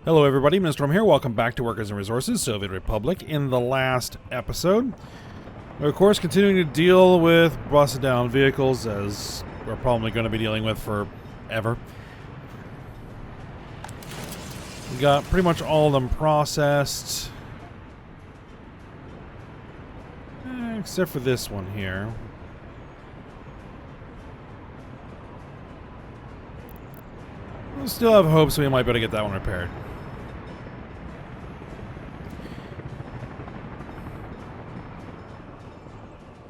Hello everybody, Minstrel here. Welcome back to Workers and Resources, Soviet Republic. In the last episode, we're of course continuing to deal with busted down vehicles, as we're probably going to be dealing with forever. We got pretty much all of them processed. Except for this one here. We still have hopes we might be able to get that one repaired.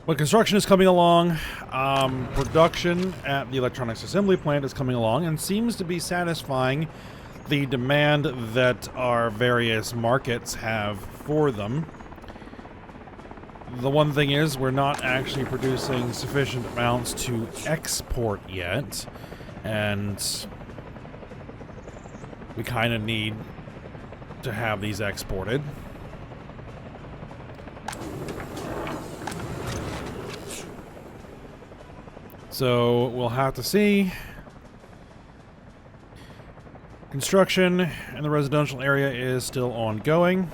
But construction is coming along. Production at the electronics assembly plant is coming along and seems to be satisfying the demand that our various markets have for them. The one thing is, we're not actually producing sufficient amounts to export yet, and we kind of need to have these exported. So we'll have to see. Construction in the residential area is still ongoing.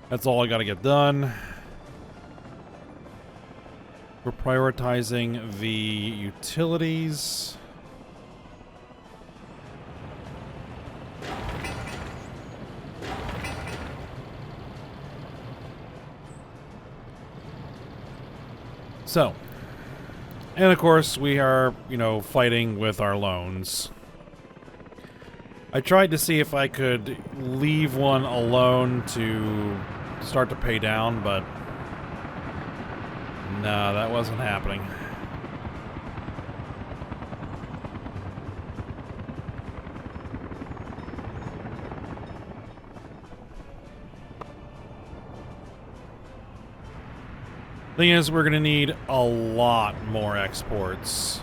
That's all I gotta get done. We're prioritizing the utilities. So, and of course we are, fighting with our loans. I tried to see if I could leave one alone to start to pay down, but no, that wasn't happening. Thing is, we're going to need a lot more exports.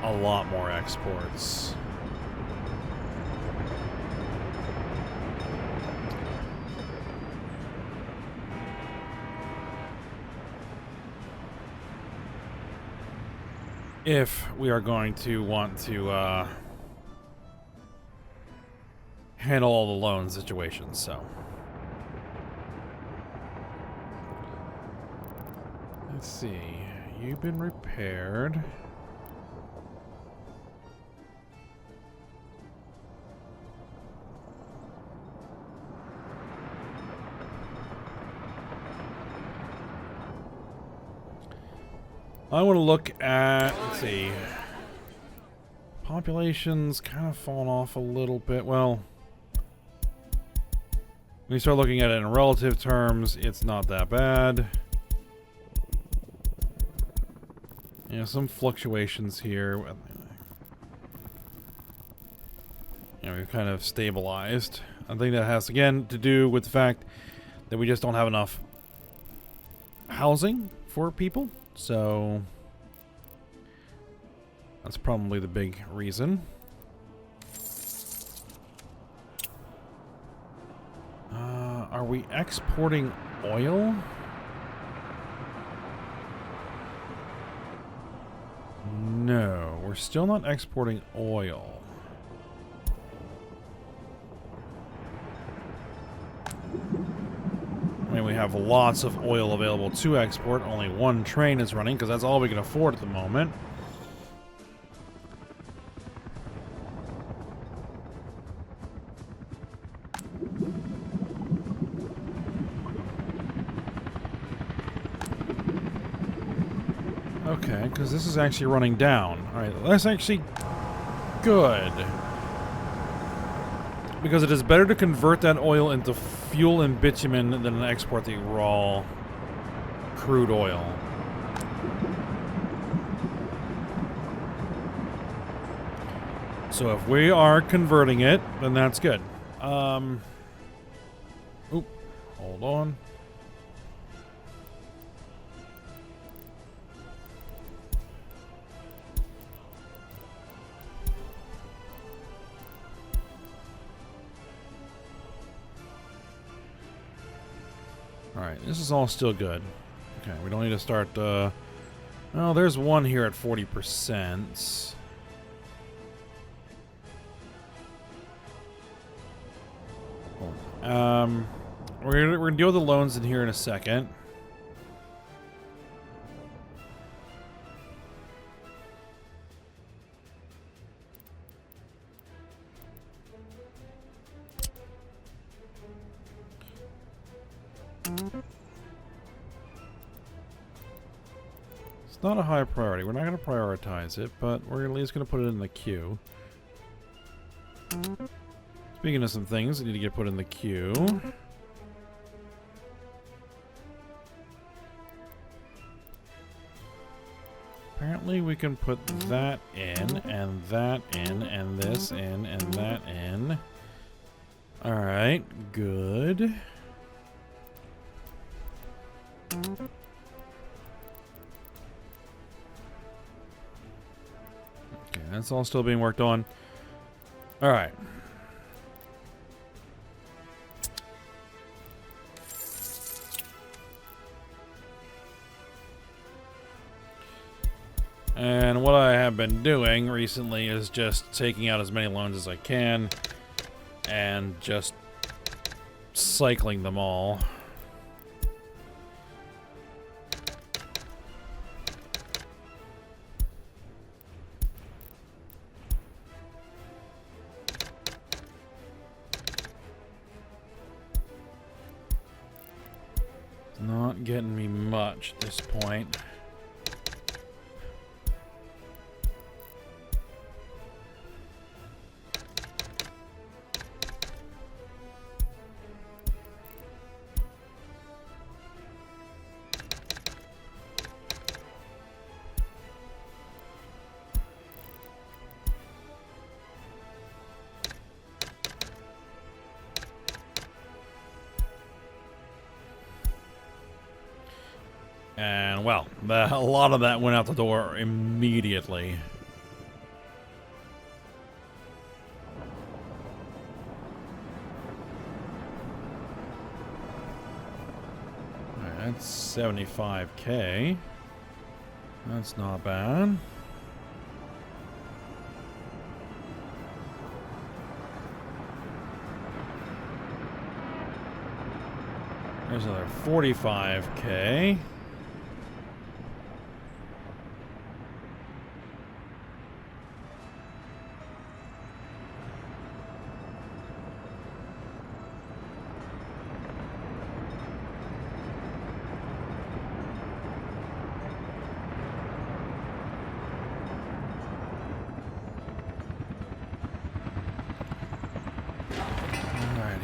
A lot more exports. If we are going to want to handle all the loan situations, so. Let's see. You've been repaired. I want to look at, let's see. Population's kind of fallen off a little bit. Well, when you start looking at it in relative terms, it's not that bad. Yeah, some fluctuations here. We've kind of stabilized. I think that has, again, to do with the fact that we just don't have enough housing for people. So, that's probably the big reason. Are we exporting oil? No, we're still not exporting oil. I mean, we have lots of oil available to export. Only one train is running because that's all we can afford at the moment. Okay, because this is actually running down. Alright, that's actually good. Because it is better to convert that oil into fuel and bitumen than export the raw crude oil. So if we are converting it, then that's good. Oop, hold on. Alright, this is all still good. Okay, we don't need to start, well, there's one here at 40%. We're gonna deal with the loans in here in a second. It's not a high priority. We're not going to prioritize it, but we're at least going to put it in the queue. Speaking of some things that need to get put in the queue. Apparently we can put that in, and that in, and this in, and that in. Alright, good. Okay, that's all still being worked on. Alright. And what I have been doing recently is just taking out as many loans as I can and just cycling them all. It's not getting me much at this point. And, well, a lot of that went out the door immediately. Alright, that's 75K. That's not bad. There's another 45K.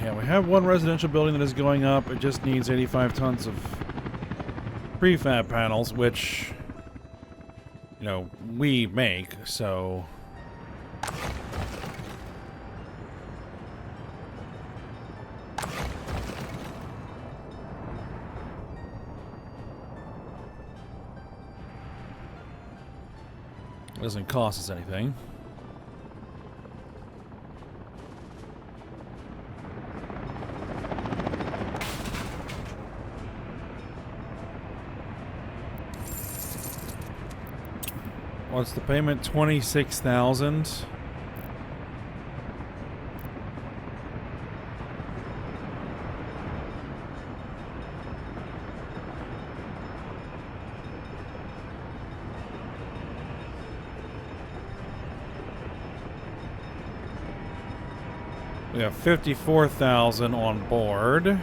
Yeah, we have one residential building that is going up. It just needs 85 tons of prefab panels, which, you know, we make, so... It doesn't cost us anything. What's the payment? 26,000. We have 54,000 on board.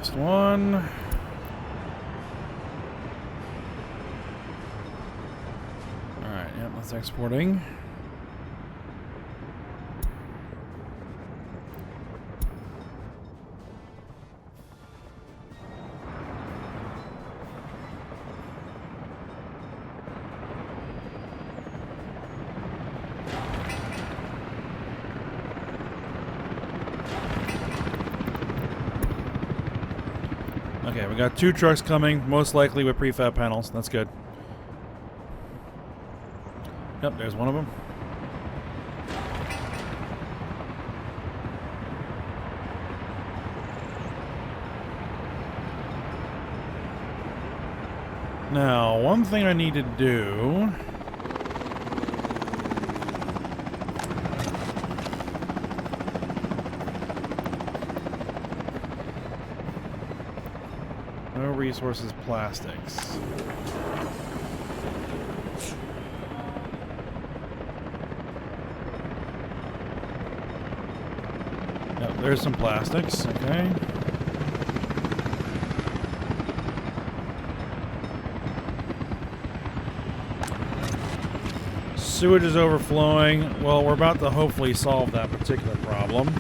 Last one. Alright, yep, that's exporting. Okay, we got 2 trucks coming, most likely with prefab panels. That's good. Yep, there's one of them. Now, one thing I need to do... No resources, plastics. Yep, there's some plastics, okay. Sewage is overflowing. Well, we're about to hopefully solve that particular problem.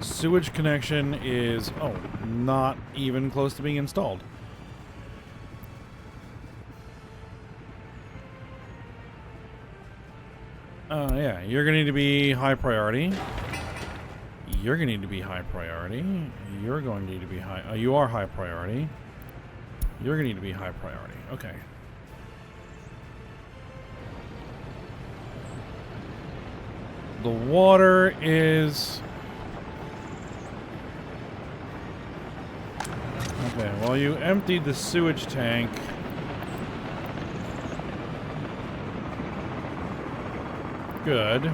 Sewage connection is, oh, not even close to being installed. Yeah, you're gonna need to be high priority. You're gonna need to be high priority. You're going to need to be high. You are high priority. You're gonna need to be high priority. Okay. The water is... Okay, well, you emptied the sewage tank. Good.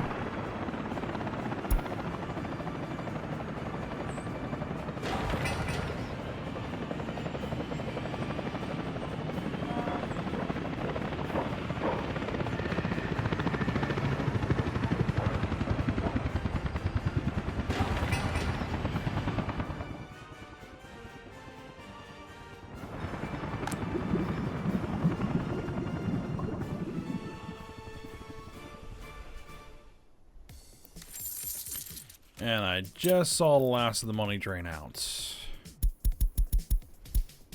And I just saw the last of the money drain out.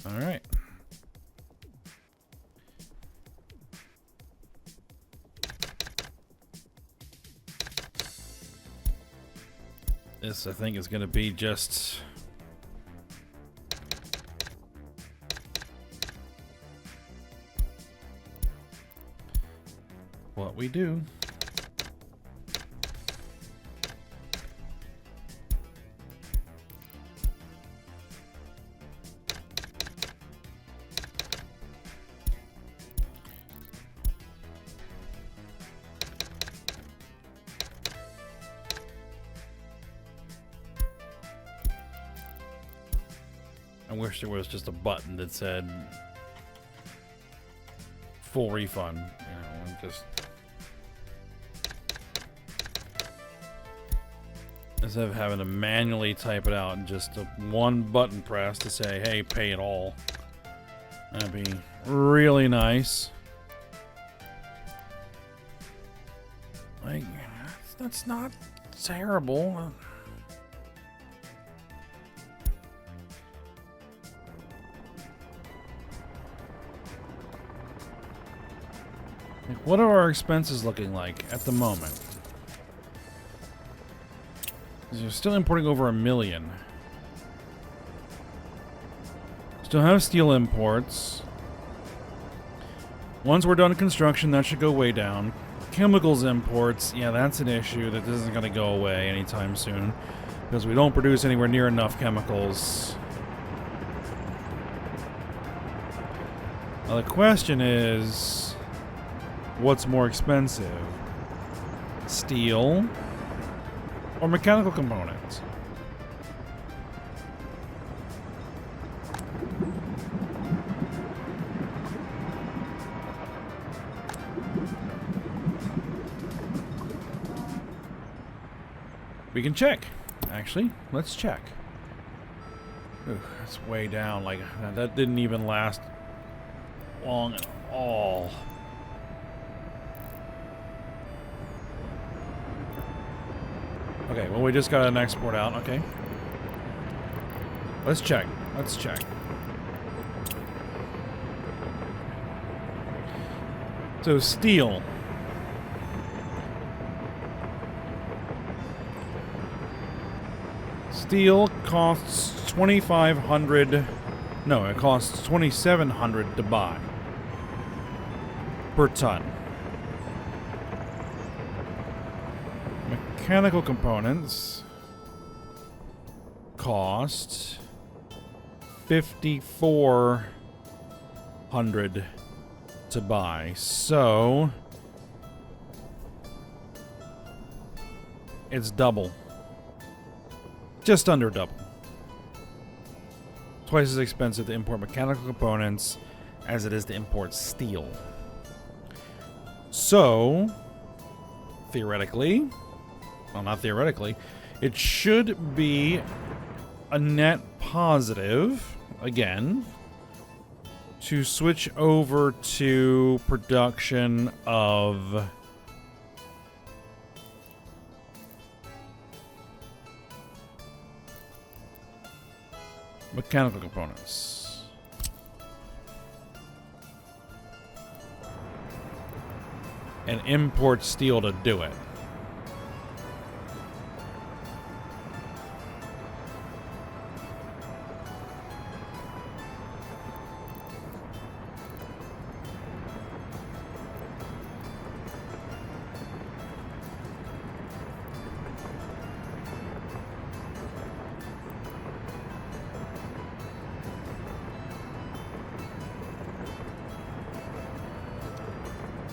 Alright. This, I think, is going to be just... what we do. I wish there was just a button that said full refund. You know, and just instead of having to manually type it out and just a one button press to say, hey, pay it all. That'd be really nice. Like, that's not terrible. What are our expenses looking like at the moment? You're still importing over $1 million. Still have steel imports. Once we're done construction, that should go way down. Chemicals imports, yeah, that's an issue that isn't going to go away anytime soon because we don't produce anywhere near enough chemicals. Now the question is... what's more expensive? Steel or mechanical components? We can check. Actually, let's check. Ooh, that's way down. Like, that didn't even last long at all. Okay, well, we just got an export out. Okay. Let's check. Let's check. So, steel. Steel costs 2,500. No, it costs 2,700 to buy per ton. Mechanical components cost 5,400 to buy. So it's double. Just under double. Twice as expensive to import mechanical components as it is to import steel. So, theoretically, well, not theoretically, it should be a net positive, again, to switch over to production of mechanical components. And import steel to do it.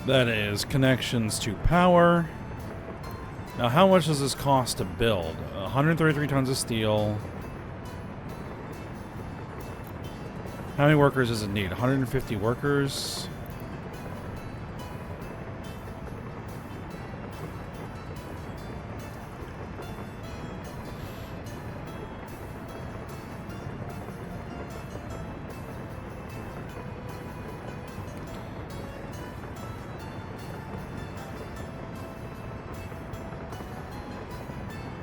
That is connections to power. Now, how much does this cost to build? 133 tons of steel. How many workers does it need? 150 workers.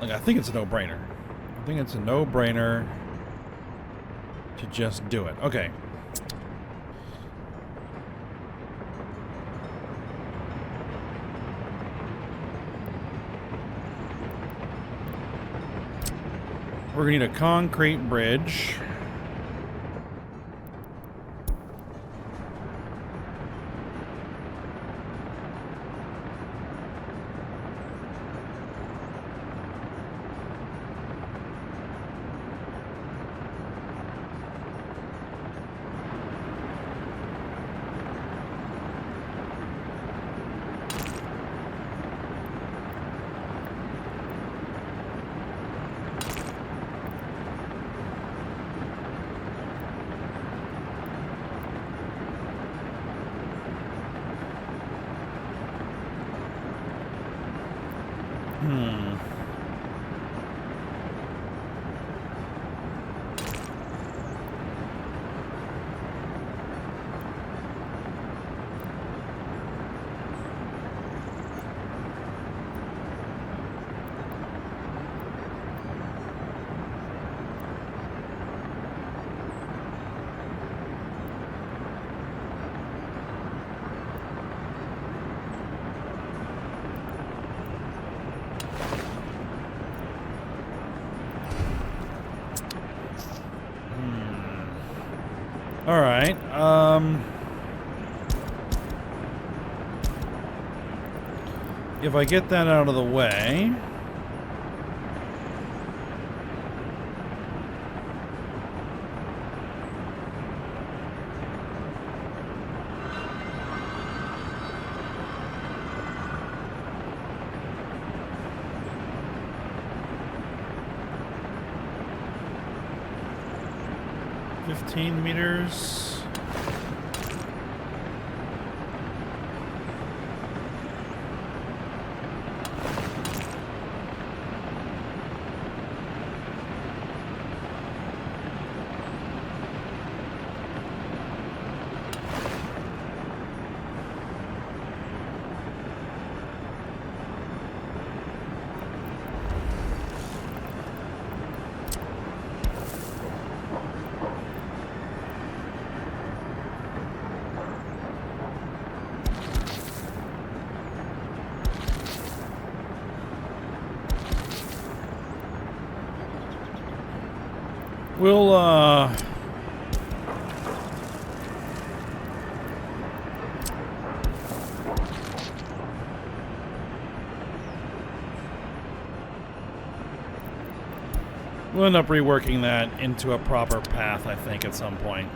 Like, I think it's a no-brainer. I think it's a no-brainer to just do it. Okay. We're gonna need a concrete bridge. All right. If I get that out of the way, meters. We'll, we'll end up reworking that into a proper path, I think, at some point.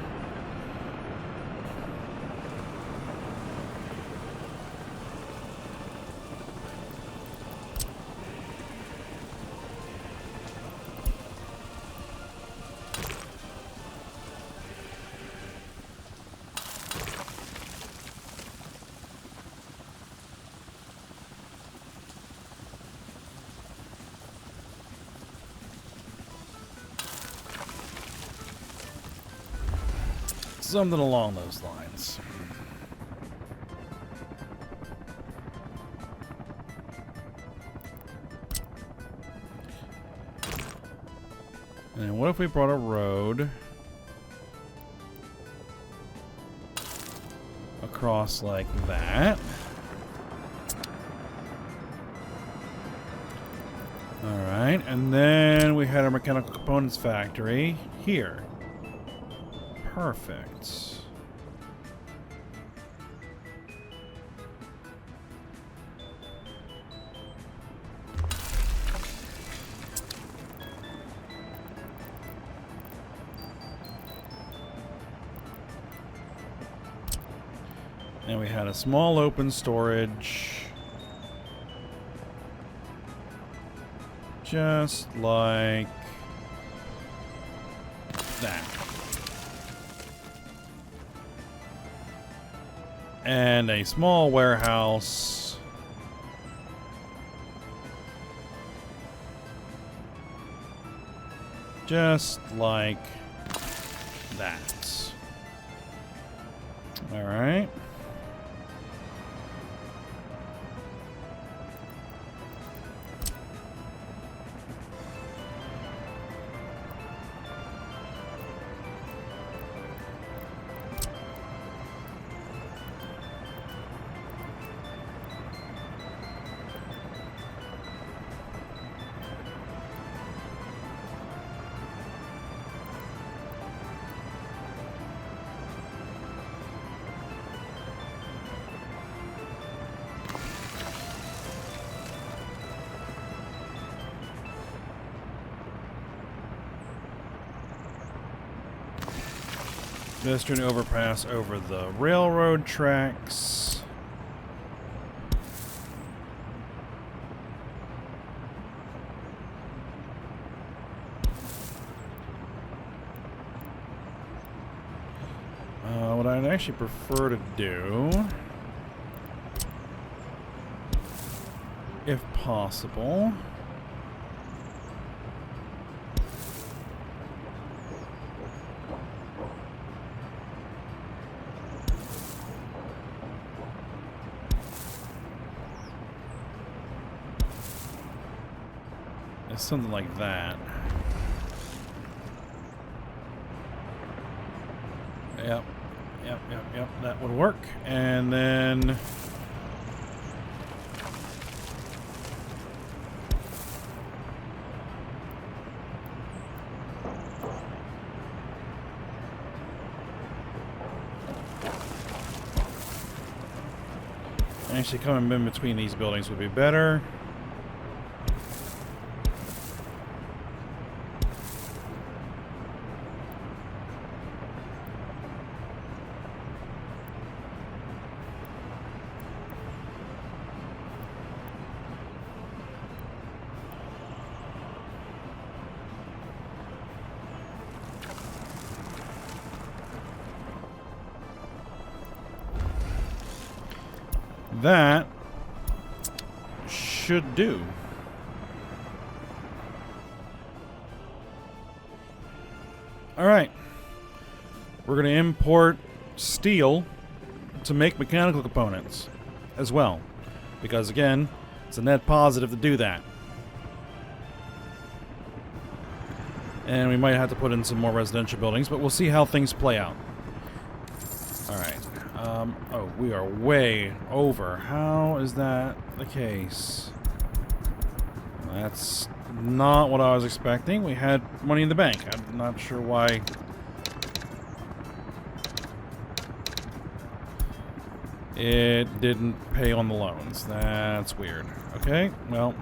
Something along those lines. And what if we brought a road across like that? Alright, and then we had our mechanical components factory here. Perfect. And we had a small open storage. Just like that. And a small warehouse. Just like that. All right. Pedestrian overpass over the railroad tracks. What I'd actually prefer to do, if possible, is something like that. Yep, that would work. And then actually coming in between these buildings would be better. That should do. All right. We're going to import steel to make mechanical components as well. Because, again, it's a net positive to do that. And we might have to put in some more residential buildings, but we'll see how things play out. All right. Oh, we are way over. How is that the case? That's not what I was expecting. We had money in the bank. I'm not sure why. It didn't pay on the loans. That's weird. Okay, well,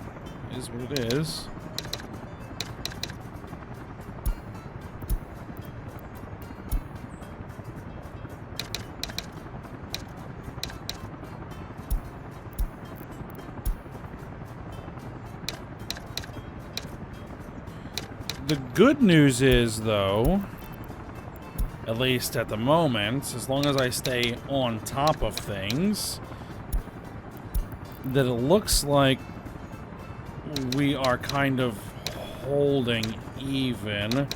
it is what it is. The good news is, though, at least at the moment, as long as I stay on top of things, that it looks like we are kind of holding even.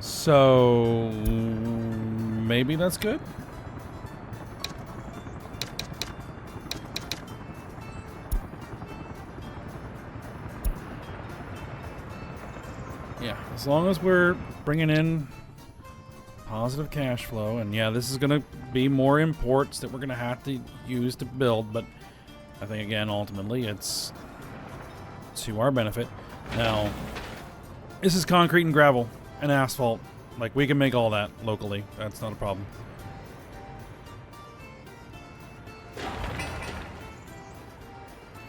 So maybe that's good. Yeah, as long as we're bringing in positive cash flow, and yeah, this is going to be more imports that we're going to have to use to build, but I think, again, ultimately, it's to our benefit. Now, this is concrete and gravel and asphalt. Like, we can make all that locally. That's not a problem.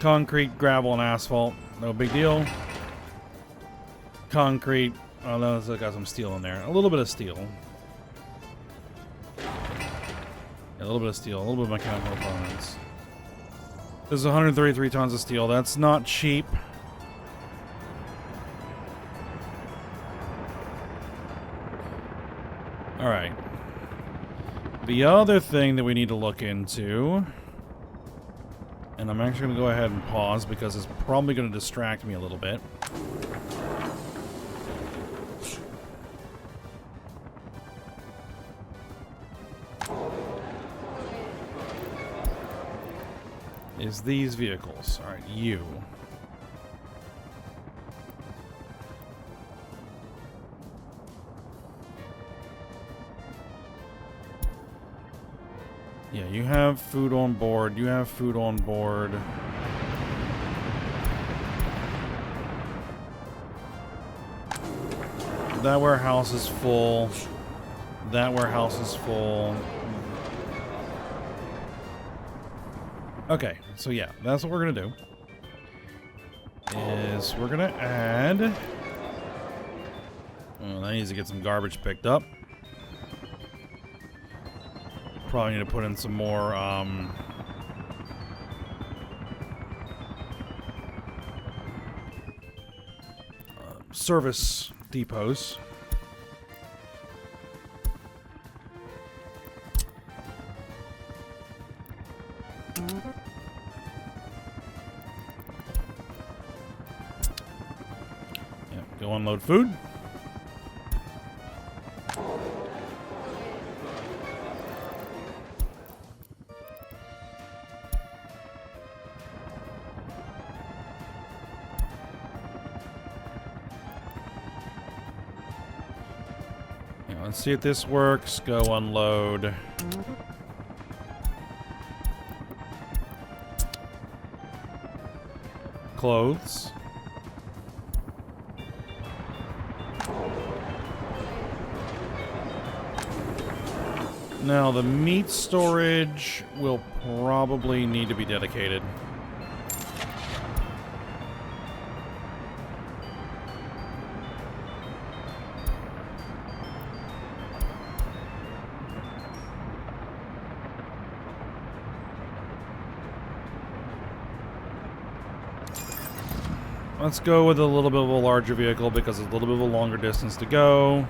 Concrete, gravel, and asphalt. No big deal. Concrete. Oh, no, it's got some steel in there. A little bit of steel. Yeah, a little bit of steel. A little bit of mechanical components. This is 133 tons of steel. That's not cheap. Alright. The other thing that we need to look into, and I'm actually going to go ahead and pause because it's probably going to distract me a little bit. Is these vehicles. Alright, you. Yeah, you have food on board. You have food on board. That warehouse is full. That warehouse is full. Okay, so yeah, that's what we're gonna do. Is we're gonna add... Well, that needs to get some garbage picked up. Probably need to put in some more, service depots. Yeah, go unload food. Yeah, let's see if this works. Go unload. Clothes. Now, the meat storage will probably need to be dedicated. Let's go with a little bit of a larger vehicle because it's a little bit of a longer distance to go.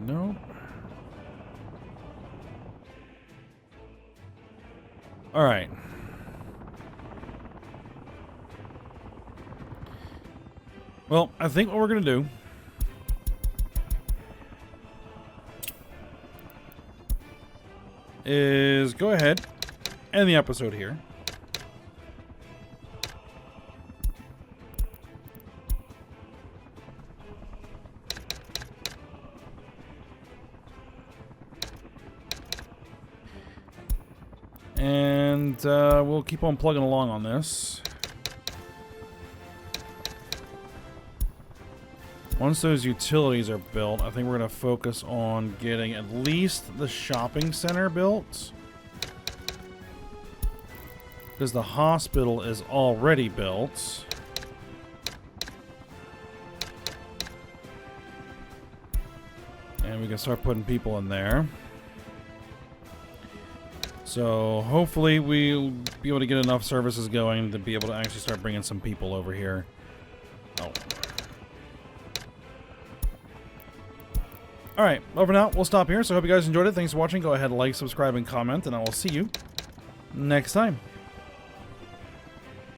Nope. All right. Well, I think what we're going to do is go ahead, end the episode here. And we'll keep on plugging along on this. Once those utilities are built, I think we're going to focus on getting at least the shopping center built. Because the hospital is already built. And we can start putting people in there. So hopefully we'll be able to get enough services going to be able to actually start bringing some people over here. Oh. Alright, over now, we'll stop here. So I hope you guys enjoyed it. Thanks for watching. Go ahead, like, subscribe, and comment, and I will see you next time.